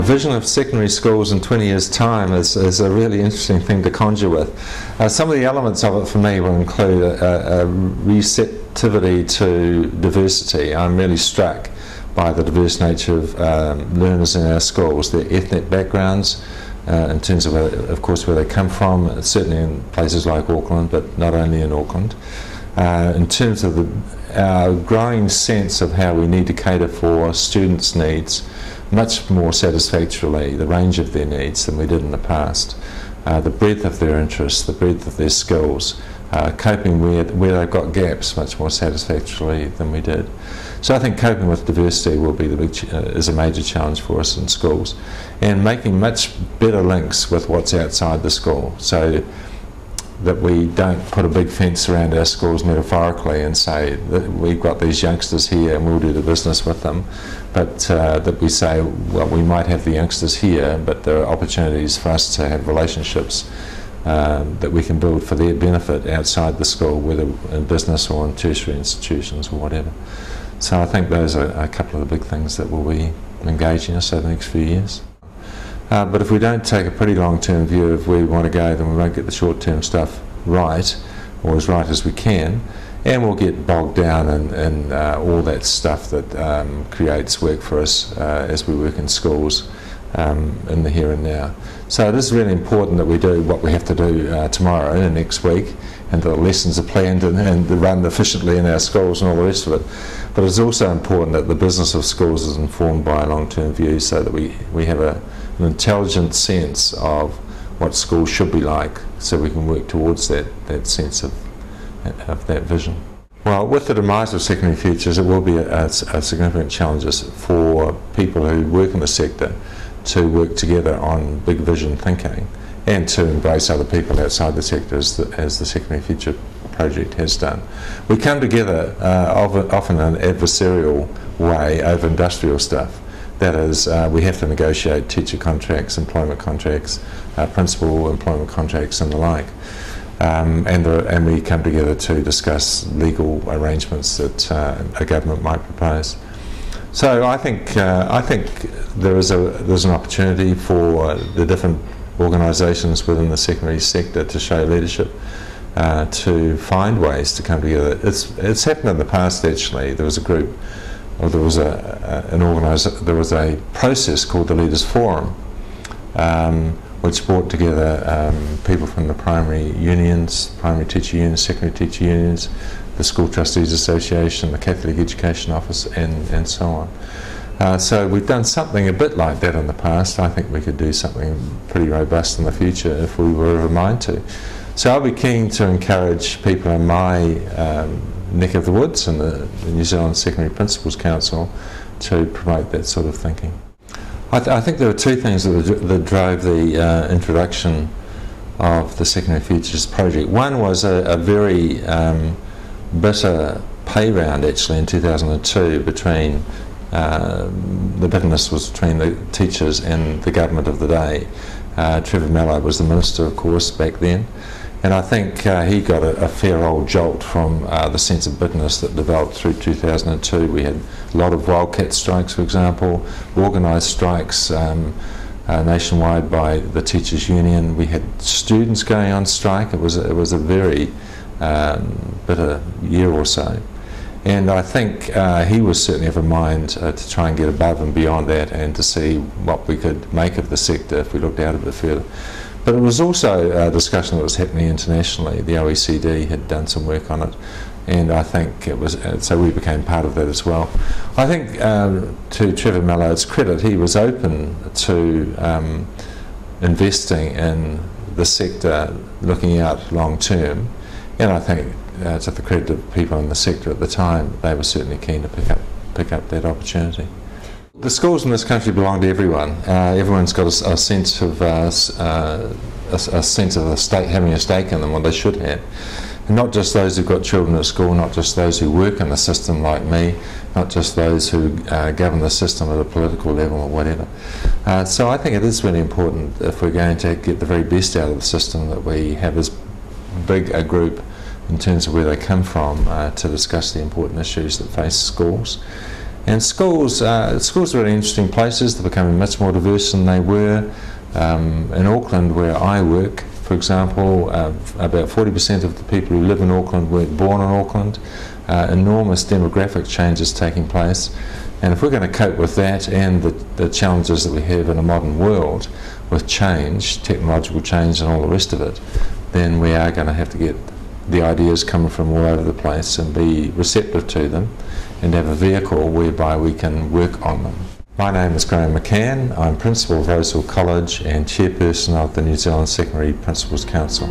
A vision of secondary schools in 20 years' time is a really interesting thing to conjure with. Some of the elements of it for me will include a receptivity to diversity. I'm really struck by the diverse nature of learners in our schools, their ethnic backgrounds, in terms of course, where they come from, certainly in places like Auckland, but not only in Auckland. In terms of our growing sense of how we need to cater for students' needs much more satisfactorily, the range of their needs, than we did in the past. The breadth of their interests, the breadth of their skills, coping where they've got gaps much more satisfactorily than we did. So I think coping with diversity will be is a major challenge for us in schools, and making much better links with what's outside the school, so that we don't put a big fence around our schools metaphorically and say that we've got these youngsters here and we'll do the business with them, but that we say, well, we might have the youngsters here, but there are opportunities for us to have relationships that we can build for their benefit outside the school, whether in business or in tertiary institutions or whatever. So I think those are a couple of the big things that will be engaging us over the next few years. But if we don't take a pretty long-term view of where we want to go, then we won't get the short-term stuff right, or as right as we can, and we'll get bogged down in all that stuff that creates work for us as we work in schools in the here and now. So it is really important that we do what we have to do tomorrow and next week, and the lessons are planned and run efficiently in our schools and all the rest of it. But it's also important that the business of schools is informed by a long-term view, so that we have an intelligent sense of what schools should be like, so we can work towards that sense of that vision. Well, with the demise of secondary futures, it will be a significant challenge for people who work in the sector to work together on big vision thinking, and to embrace other people outside the sector as the Secondary Future project has done. We come together often in an adversarial way over industrial stuff. That is, we have to negotiate teacher contracts, employment contracts, principal employment contracts and the like. And we come together to discuss legal arrangements that a government might propose. So I think there's an opportunity for the different organisations within the secondary sector to show leadership, to find ways to come together. It's happened in the past actually. There was a group, or there was a process called the Leaders Forum, which brought together people from the primary unions, primary teacher unions, secondary teacher unions, the School Trustees Association, the Catholic Education Office, and so on. So we've done something a bit like that in the past. I think we could do something pretty robust in the future if we were of a mind to. So I'll be keen to encourage people in my neck of the woods and the New Zealand Secondary Principals Council to promote that sort of thinking. I think there were two things that drove the introduction of the Secondary Futures project. One was a very bitter pay round actually in 2002 between the bitterness was between the teachers and the government of the day. Trevor Mello was the minister, of course, back then, and I think he got a fair old jolt from the sense of bitterness that developed through 2002. We had a lot of wildcat strikes, for example, organised strikes nationwide by the teachers' union. We had students going on strike. It was a very bitter year or so. And I think he was certainly of a mind to try and get above and beyond that, and to see what we could make of the sector if we looked out a bit further. But it was also a discussion that was happening internationally. The OECD had done some work on it, and I think it was, so we became part of that as well. I think to Trevor Mello's credit, he was open to investing in the sector, looking out long term, and I think to the credit of people in the sector at the time, they were certainly keen to pick up that opportunity. The schools in this country belong to everyone. Everyone's got a sense of the state having a stake in them, or they should have. And not just those who've got children at school, not just those who work in the system like me, not just those who govern the system at a political level or whatever. So I think it is really important, if we're going to get the very best out of the system, that we have as big a group in terms of where they come from to discuss the important issues that face schools. And schools are really interesting places. They're becoming much more diverse than they were. In Auckland, where I work, for example, about 40% of the people who live in Auckland weren't born in Auckland. Enormous demographic changes taking place. And if we're going to cope with that and the challenges that we have in a modern world with change, technological change and all the rest of it, then we are going to have to get the ideas coming from all over the place and be receptive to them and have a vehicle whereby we can work on them. My name is Graeme Macaan. I'm Principal of Rosehill College and Chairperson of the New Zealand Secondary Principals Council.